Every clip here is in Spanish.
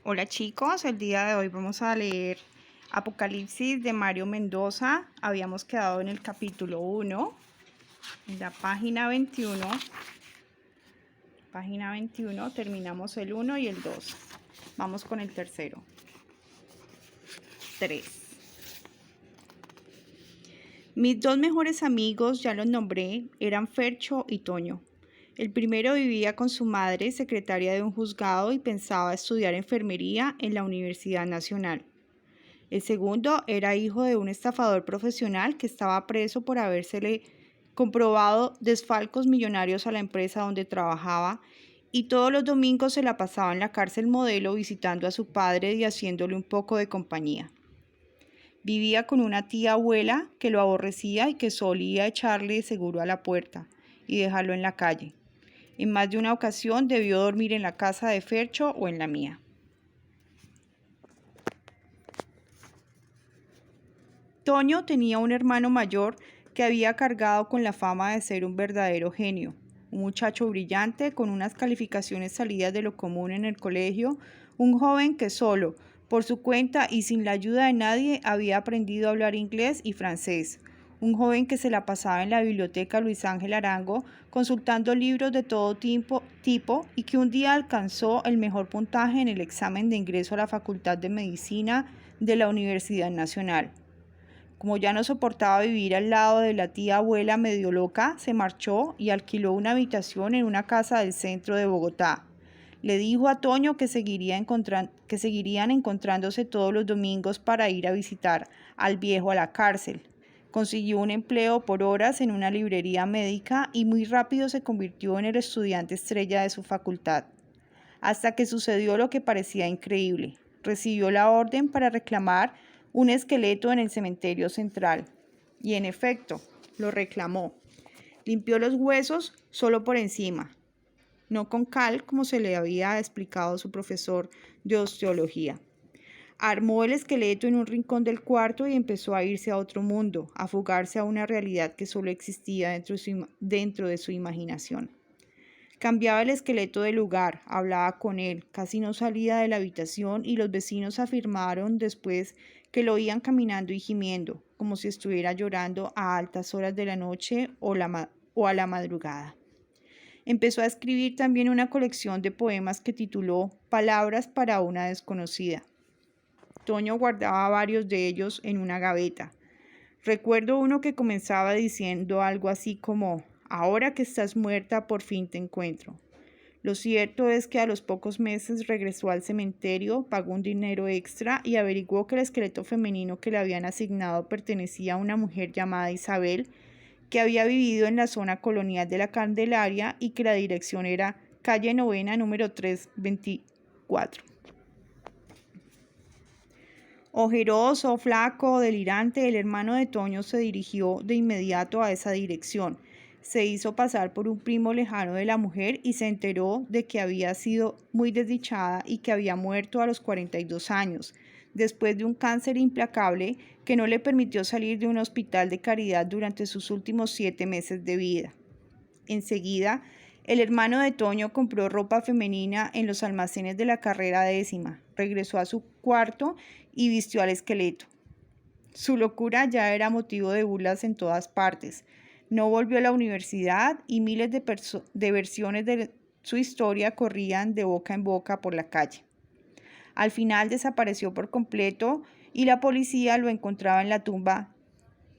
Hola chicos, el día de hoy vamos a leer Apocalipsis de Mario Mendoza. Habíamos quedado en el capítulo 1, en la página 21. Página 21, terminamos el 1 y el 2. Vamos con el tercero. 3. Mis dos mejores amigos, ya los nombré, eran Fercho y Toño. El primero vivía con su madre, secretaria de un juzgado, y pensaba estudiar enfermería en la Universidad Nacional. El segundo era hijo de un estafador profesional que estaba preso por habérsele comprobado desfalcos millonarios a la empresa donde trabajaba, y todos los domingos se la pasaba en la cárcel Modelo visitando a su padre y haciéndole un poco de compañía. Vivía con una tía abuela que lo aborrecía y que solía echarle seguro a la puerta y dejarlo en la calle. En más de una ocasión debió dormir en la casa de Fercho o en la mía. Toño tenía un hermano mayor que había cargado con la fama de ser un verdadero genio, un muchacho brillante con unas calificaciones salidas de lo común en el colegio, un joven que solo, por su cuenta y sin la ayuda de nadie, había aprendido a hablar inglés y francés, un joven que se la pasaba en la biblioteca Luis Ángel Arango consultando libros de todo tipo y que un día alcanzó el mejor puntaje en el examen de ingreso a la Facultad de Medicina de la Universidad Nacional. Como ya no soportaba vivir al lado de la tía abuela medio loca, se marchó y alquiló una habitación en una casa del centro de Bogotá. Le dijo a Toño que seguirían encontrándose todos los domingos para ir a visitar al viejo a la cárcel. Consiguió un empleo por horas en una librería médica y muy rápido se convirtió en el estudiante estrella de su facultad. Hasta que sucedió lo que parecía increíble. Recibió la orden para reclamar un esqueleto en el cementerio central. Y en efecto, lo reclamó. Limpió los huesos solo por encima, no con cal como se le había explicado su profesor de osteología. Armó el esqueleto en un rincón del cuarto y empezó a irse a otro mundo, a fugarse a una realidad que solo existía dentro de su imaginación. Cambiaba el esqueleto de lugar, hablaba con él, casi no salía de la habitación y los vecinos afirmaron después que lo oían caminando y gimiendo, como si estuviera llorando a altas horas de la noche o a la madrugada. Empezó a escribir también una colección de poemas que tituló Palabras para una desconocida. Toño guardaba varios de ellos en una gaveta. Recuerdo uno que comenzaba diciendo algo así como: ahora que estás muerta, por fin te encuentro. Lo cierto es que a los pocos meses regresó al cementerio, pagó un dinero extra y averiguó que el esqueleto femenino que le habían asignado pertenecía a una mujer llamada Isabel, que había vivido en la zona colonial de la Candelaria y que la dirección era calle Novena, número 324. Ojeroso, flaco, delirante, el hermano de Toño se dirigió de inmediato a esa dirección. Se hizo pasar por un primo lejano de la mujer y se enteró de que había sido muy desdichada y que había muerto a los 42 años, después de un cáncer implacable que no le permitió salir de un hospital de caridad durante sus últimos 7 meses de vida. Enseguida, el hermano de Toño compró ropa femenina en los almacenes de la carrera 10ª, regresó a su cuarto y vistió al esqueleto. Su locura ya era motivo de burlas en todas partes. No volvió a la universidad y miles de versiones de su historia corrían de boca en boca por la calle. Al final desapareció por completo y la policía lo encontraba en la tumba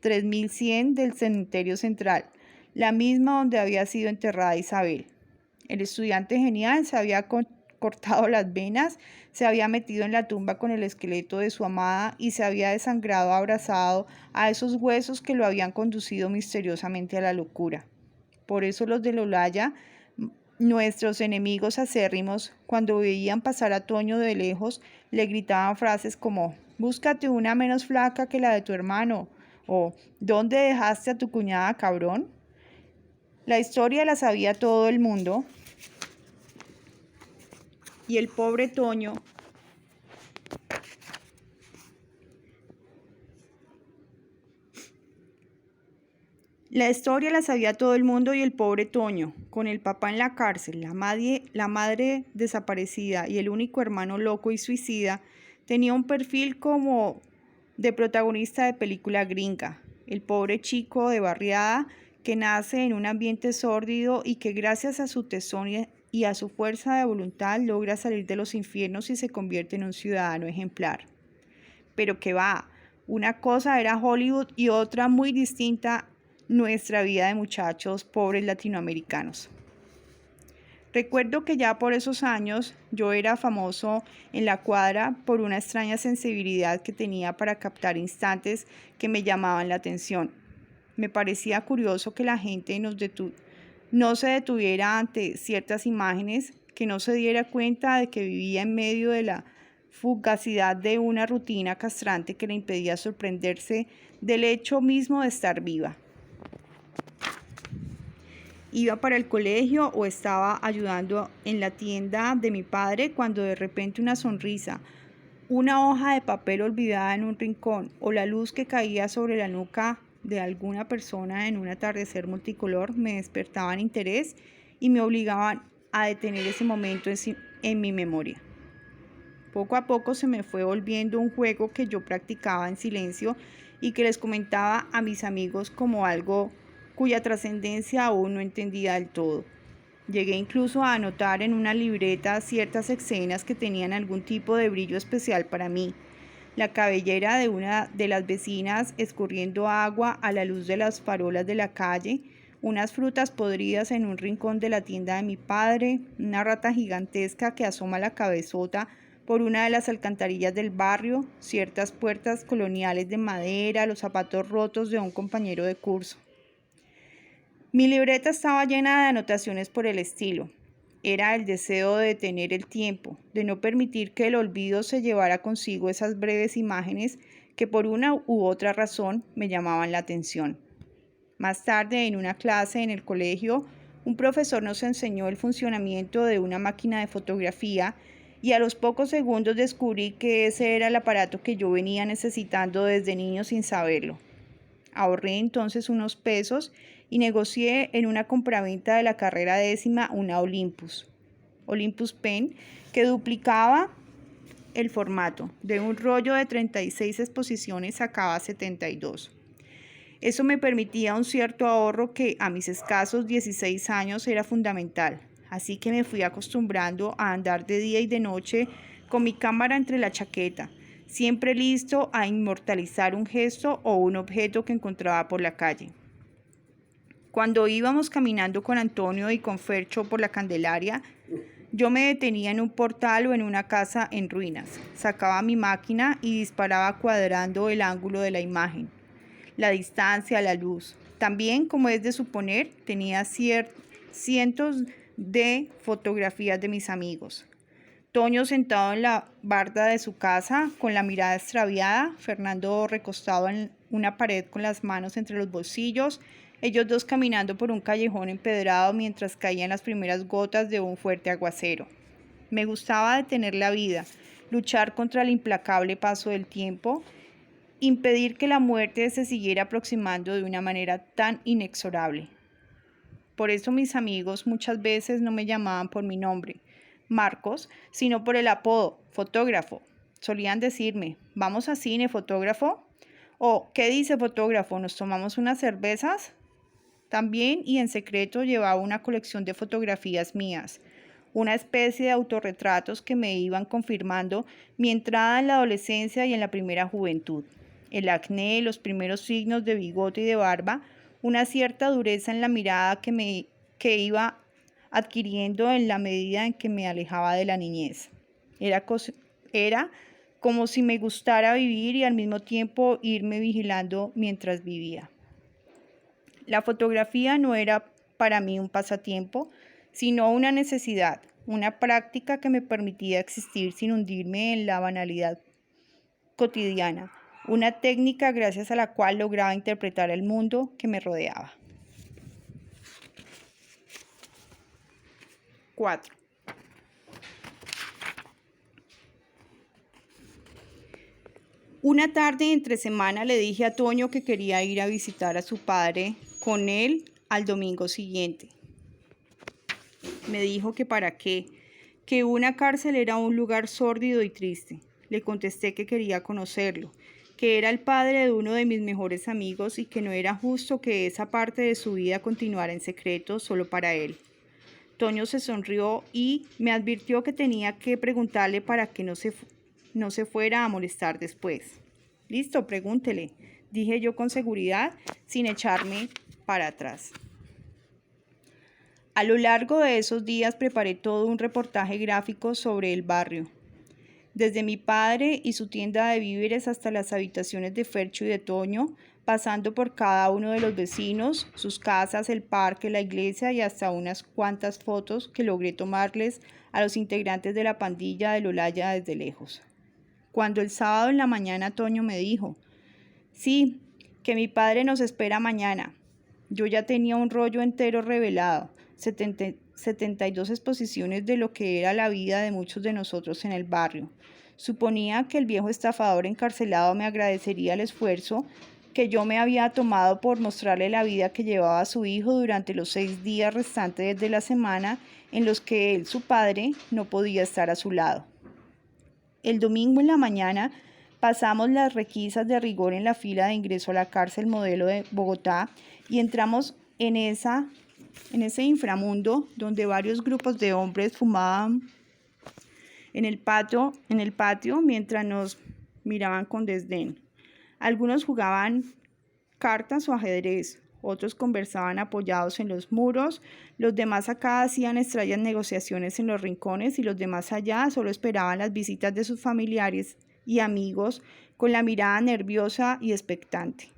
3100 del cementerio central, la misma donde había sido enterrada Isabel. El estudiante genial se había cortado las venas, se había metido en la tumba con el esqueleto de su amada y se había desangrado abrazado a esos huesos que lo habían conducido misteriosamente a la locura. Por eso los de Lolaya, nuestros enemigos acérrimos, cuando veían pasar a Toño de lejos, le gritaban frases como: búscate una menos flaca que la de tu hermano, o ¿dónde dejaste a tu cuñada, cabrón? La historia la sabía todo el mundo y el pobre Toño La historia la sabía todo el mundo y el pobre Toño, con el papá en la cárcel, la madre desaparecida y el único hermano loco y suicida, tenía un perfil como de protagonista de película gringa. El pobre chico de barriada que nace en un ambiente sórdido y que gracias a su tesón y a su fuerza de voluntad logra salir de los infiernos y se convierte en un ciudadano ejemplar. Pero que va, una cosa era Hollywood y otra muy distinta nuestra vida de muchachos pobres latinoamericanos. Recuerdo que ya por esos años yo era famoso en la cuadra por una extraña sensibilidad que tenía para captar instantes que me llamaban la atención. Me parecía curioso que la gente no se detuviera ante ciertas imágenes, que no se diera cuenta de que vivía en medio de la fugacidad de una rutina castrante que le impedía sorprenderse del hecho mismo de estar viva. Iba para el colegio o estaba ayudando en la tienda de mi padre cuando de repente una sonrisa, una hoja de papel olvidada en un rincón o la luz que caía sobre la nuca de alguna persona en un atardecer multicolor me despertaban interés y me obligaban a detener ese momento en mi memoria. Poco a poco se me fue volviendo un juego que yo practicaba en silencio y que les comentaba a mis amigos como algo cuya trascendencia aún no entendía del todo. Llegué incluso a anotar en una libreta ciertas escenas que tenían algún tipo de brillo especial para mí. La cabellera de una de las vecinas escurriendo agua a la luz de las farolas de la calle, unas frutas podridas en un rincón de la tienda de mi padre, una rata gigantesca que asoma la cabezota por una de las alcantarillas del barrio, ciertas puertas coloniales de madera, los zapatos rotos de un compañero de curso. Mi libreta estaba llena de anotaciones por el estilo. Era el deseo de detener el tiempo, de no permitir que el olvido se llevara consigo esas breves imágenes que por una u otra razón me llamaban la atención. Más tarde, en una clase en el colegio, un profesor nos enseñó el funcionamiento de una máquina de fotografía y a los pocos segundos descubrí que ese era el aparato que yo venía necesitando desde niño sin saberlo. Ahorré entonces unos pesos y negocié en una compraventa de la carrera décima una Olympus Pen, que duplicaba el formato. De un rollo de 36 exposiciones sacaba 72. Eso me permitía un cierto ahorro que a mis escasos 16 años era fundamental. Así que me fui acostumbrando a andar de día y de noche con mi cámara entre la chaqueta, siempre listo a inmortalizar un gesto o un objeto que encontraba por la calle. Cuando íbamos caminando con Antonio y con Fercho por la Candelaria, yo me detenía en un portal o en una casa en ruinas, sacaba mi máquina y disparaba cuadrando el ángulo de la imagen, la distancia, la luz. También, como es de suponer, tenía cientos de fotografías de mis amigos. Toño sentado en la barda de su casa con la mirada extraviada, Fernando recostado en una pared con las manos entre los bolsillos, ellos dos caminando por un callejón empedrado mientras caían las primeras gotas de un fuerte aguacero. Me gustaba detener la vida, luchar contra el implacable paso del tiempo, impedir que la muerte se siguiera aproximando de una manera tan inexorable. Por eso mis amigos muchas veces no me llamaban por mi nombre, Marcos, sino por el apodo, fotógrafo. Solían decirme, ¿vamos a cine, fotógrafo? O, ¿qué dice fotógrafo? ¿Nos tomamos unas cervezas? También y en secreto llevaba una colección de fotografías mías, una especie de autorretratos que me iban confirmando mi entrada en la adolescencia y en la primera juventud. El acné, los primeros signos de bigote y de barba, una cierta dureza en la mirada que iba adquiriendo en la medida en que me alejaba de la niñez. Era como si me gustara vivir y al mismo tiempo irme vigilando mientras vivía. La fotografía no era para mí un pasatiempo, sino una necesidad, una práctica que me permitía existir sin hundirme en la banalidad cotidiana, una técnica gracias a la cual lograba interpretar el mundo que me rodeaba. 4. Una tarde entre semana le dije a Toño que quería ir a visitar a su padre con él al domingo siguiente. Me dijo que para qué, que una cárcel era un lugar sórdido y triste. Le contesté que quería conocerlo, que era el padre de uno de mis mejores amigos y que no era justo que esa parte de su vida continuara en secreto solo para él. Toño se sonrió y me advirtió que tenía que preguntarle para que no se fuera a molestar después. Listo, pregúntele, dije yo con seguridad, sin echarme para atrás. A lo largo de esos días preparé todo un reportaje gráfico sobre el barrio. Desde mi padre y su tienda de víveres hasta las habitaciones de Fercho y de Toño, pasando por cada uno de los vecinos, sus casas, el parque, la iglesia y hasta unas cuantas fotos que logré tomarles a los integrantes de la pandilla de Olaya desde lejos. Cuando el sábado en la mañana Toño me dijo, sí, que mi padre nos espera mañana. Yo ya tenía un rollo entero revelado, 72 exposiciones de lo que era la vida de muchos de nosotros en el barrio. Suponía que el viejo estafador encarcelado me agradecería el esfuerzo que yo me había tomado por mostrarle la vida que llevaba su hijo durante los 6 días restantes de la semana en los que él, su padre, no podía estar a su lado. El domingo en la mañana pasamos las requisas de rigor en la fila de ingreso a la cárcel modelo de Bogotá y entramos en ese inframundo donde varios grupos de hombres fumaban en el patio mientras nos miraban con desdén. Algunos jugaban cartas o ajedrez, otros conversaban apoyados en los muros, los demás acá hacían extrañas negociaciones en los rincones y los demás allá solo esperaban las visitas de sus familiares y amigos con la mirada nerviosa y expectante.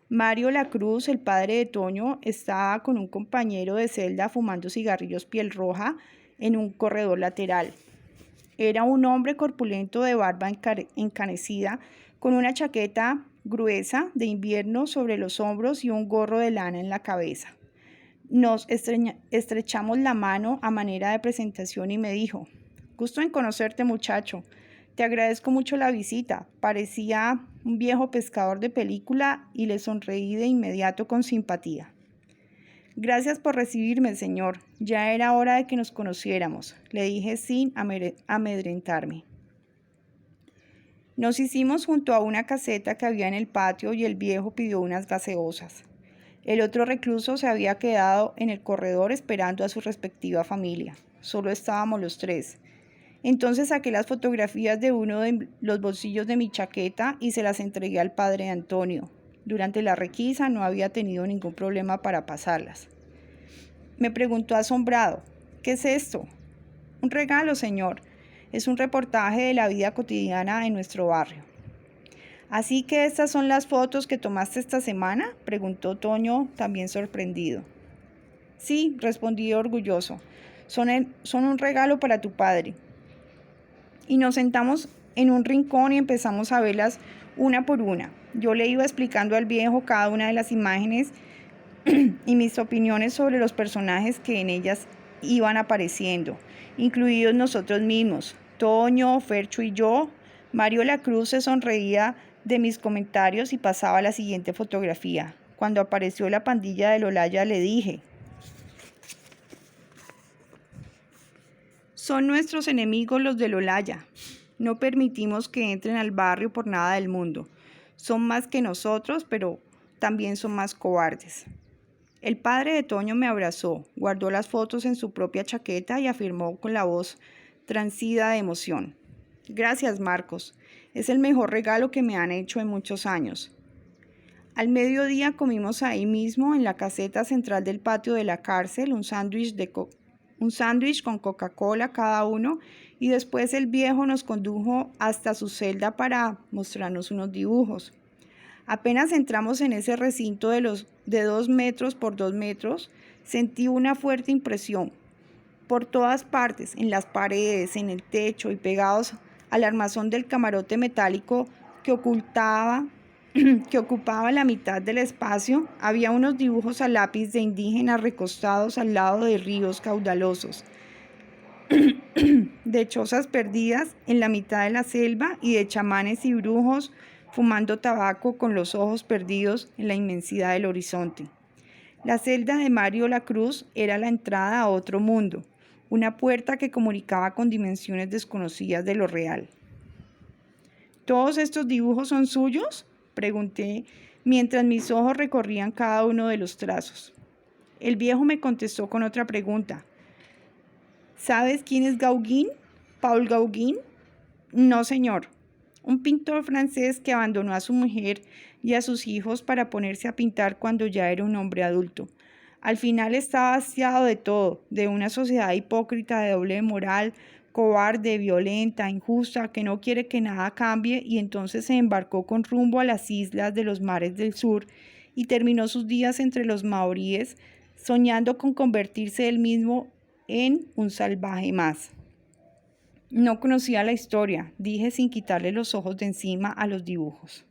Mario Lacruz, el padre de Toño, estaba con un compañero de celda fumando cigarrillos piel roja en un corredor lateral. Era un hombre corpulento de barba encanecida, con una chaqueta gruesa de invierno sobre los hombros y un gorro de lana en la cabeza. Nos estrechamos la mano a manera de presentación y me dijo, gusto en conocerte, muchacho. Te agradezco mucho la visita. Parecía un viejo pescador de película y le sonreí de inmediato con simpatía. Gracias por recibirme, señor. Ya era hora de que nos conociéramos, le dije sin amedrentarme. Nos hicimos junto a una caseta que había en el patio y el viejo pidió unas gaseosas. El otro recluso se había quedado en el corredor esperando a su respectiva familia. Solo estábamos los tres. Entonces saqué las fotografías de uno de los bolsillos de mi chaqueta y se las entregué al padre Antonio. Durante la requisa no había tenido ningún problema para pasarlas. Me preguntó asombrado, ¿qué es esto? Un regalo, señor. Es un reportaje de la vida cotidiana en nuestro barrio. ¿Así que estas son las fotos que tomaste esta semana?, preguntó Toño, también sorprendido. Sí, respondí orgulloso. Son un regalo para tu padre. Y nos sentamos en un rincón y empezamos a verlas una por una. Yo le iba explicando al viejo cada una de las imágenes y mis opiniones sobre los personajes que en ellas iban apareciendo, incluidos nosotros mismos, Toño, Fercho y yo. Mario Lacruz se sonreía de mis comentarios y pasaba a la siguiente fotografía. Cuando apareció la pandilla de Olaya le dije, son nuestros enemigos los de Olaya. No permitimos que entren al barrio por nada del mundo. Son más que nosotros, pero también son más cobardes. El padre de Toño me abrazó, guardó las fotos en su propia chaqueta y afirmó con la voz transida de emoción. Gracias, Marcos. Es el mejor regalo que me han hecho en muchos años. Al mediodía comimos ahí mismo, en la caseta central del patio de la cárcel, un sándwich con Coca-Cola cada uno, y después el viejo nos condujo hasta su celda para mostrarnos unos dibujos. Apenas entramos en ese recinto de 2 metros por 2 metros, sentí una fuerte impresión. Por todas partes, en las paredes, en el techo y pegados al armazón del camarote metálico que ocupaba la mitad del espacio, había unos dibujos a lápiz de indígenas recostados al lado de ríos caudalosos, de chozas perdidas en la mitad de la selva y de chamanes y brujos fumando tabaco con los ojos perdidos en la inmensidad del horizonte. La celda de Mario Lacruz era la entrada a otro mundo, una puerta que comunicaba con dimensiones desconocidas de lo real. ¿Todos estos dibujos son suyos?, pregunté, mientras mis ojos recorrían cada uno de los trazos. El viejo me contestó con otra pregunta. ¿Sabes quién es Gauguin? ¿Paul Gauguin? No, señor. Un pintor francés que abandonó a su mujer y a sus hijos para ponerse a pintar cuando ya era un hombre adulto. Al final estaba hastiado de todo, de una sociedad hipócrita, de doble moral, cobarde, violenta, injusta, que no quiere que nada cambie, y entonces se embarcó con rumbo a las islas de los mares del sur y terminó sus días entre los maoríes, soñando con convertirse él mismo en un salvaje más. No conocía la historia, dije sin quitarle los ojos de encima a los dibujos.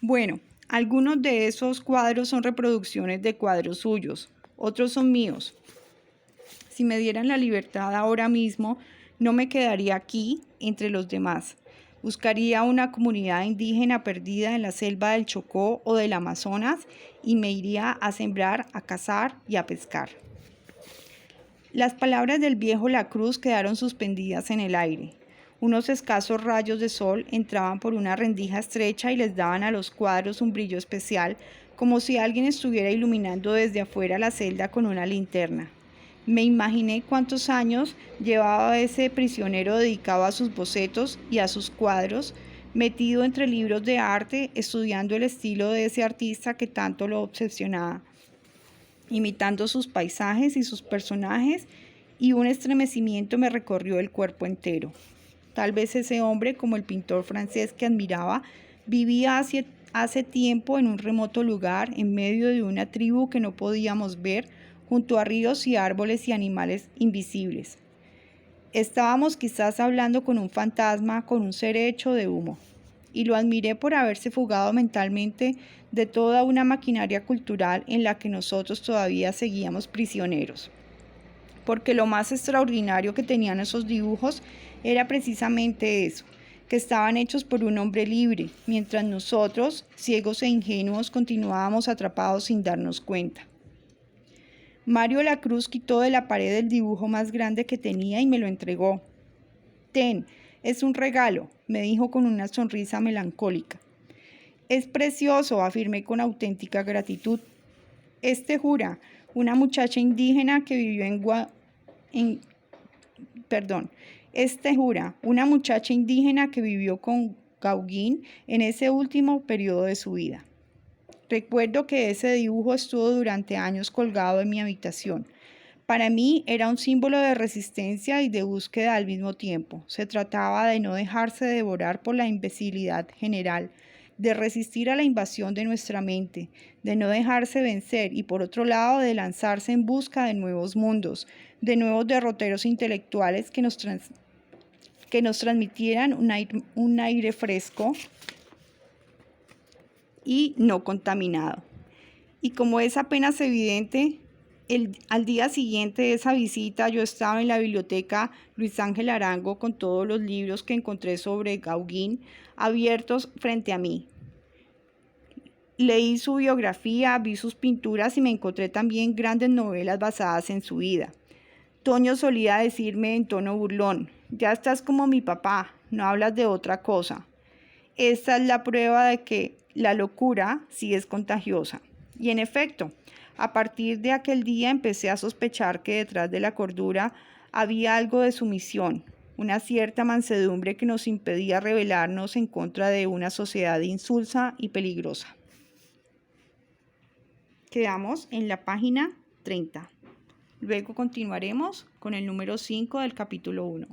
Bueno, algunos de esos cuadros son reproducciones de cuadros suyos, otros son míos. Si me dieran la libertad ahora mismo, no me quedaría aquí entre los demás. Buscaría una comunidad indígena perdida en la selva del Chocó o del Amazonas y me iría a sembrar, a cazar y a pescar. Las palabras del viejo Lacruz quedaron suspendidas en el aire. Unos escasos rayos de sol entraban por una rendija estrecha y les daban a los cuadros un brillo especial, como si alguien estuviera iluminando desde afuera la celda con una linterna. Me imaginé cuántos años llevaba ese prisionero dedicado a sus bocetos y a sus cuadros, metido entre libros de arte, estudiando el estilo de ese artista que tanto lo obsesionaba, imitando sus paisajes y sus personajes, y un estremecimiento me recorrió el cuerpo entero. Tal vez ese hombre, como el pintor francés que admiraba, vivía hace tiempo en un remoto lugar, en medio de una tribu que no podíamos ver, junto a ríos y árboles y animales invisibles. Estábamos quizás hablando con un fantasma, con un ser hecho de humo, y lo admiré por haberse fugado mentalmente de toda una maquinaria cultural en la que nosotros todavía seguíamos prisioneros. Porque lo más extraordinario que tenían esos dibujos era precisamente eso, que estaban hechos por un hombre libre, mientras nosotros, ciegos e ingenuos, continuábamos atrapados sin darnos cuenta. Mario Lacruz quitó de la pared el dibujo más grande que tenía y me lo entregó. «Ten, es un regalo», me dijo con una sonrisa melancólica. «Es precioso», afirmé con auténtica gratitud. «Este jura, una muchacha indígena que vivió una muchacha indígena que vivió con Gauguin en ese último periodo de su vida». Recuerdo que ese dibujo estuvo durante años colgado en mi habitación. Para mí era un símbolo de resistencia y de búsqueda al mismo tiempo. Se trataba de no dejarse devorar por la imbecilidad general, de resistir a la invasión de nuestra mente, de no dejarse vencer y, por otro lado, de lanzarse en busca de nuevos mundos, de nuevos derroteros intelectuales que nos transmitieran un aire fresco y no contaminado. Y como es apenas evidente, al día siguiente de esa visita yo estaba en la biblioteca Luis Ángel Arango con todos los libros que encontré sobre Gauguin abiertos frente a mí. Leí su biografía, vi sus pinturas y me encontré también grandes novelas basadas en su vida. Toño solía decirme en tono burlón: «Ya estás como mi papá, no hablas de otra cosa». Esta es la prueba de que la locura sí es contagiosa. Y en efecto, a partir de aquel día empecé a sospechar que detrás de la cordura había algo de sumisión, una cierta mansedumbre que nos impedía rebelarnos en contra de una sociedad insulsa y peligrosa. Quedamos en la página 30. Luego continuaremos con el número 5 del capítulo 1.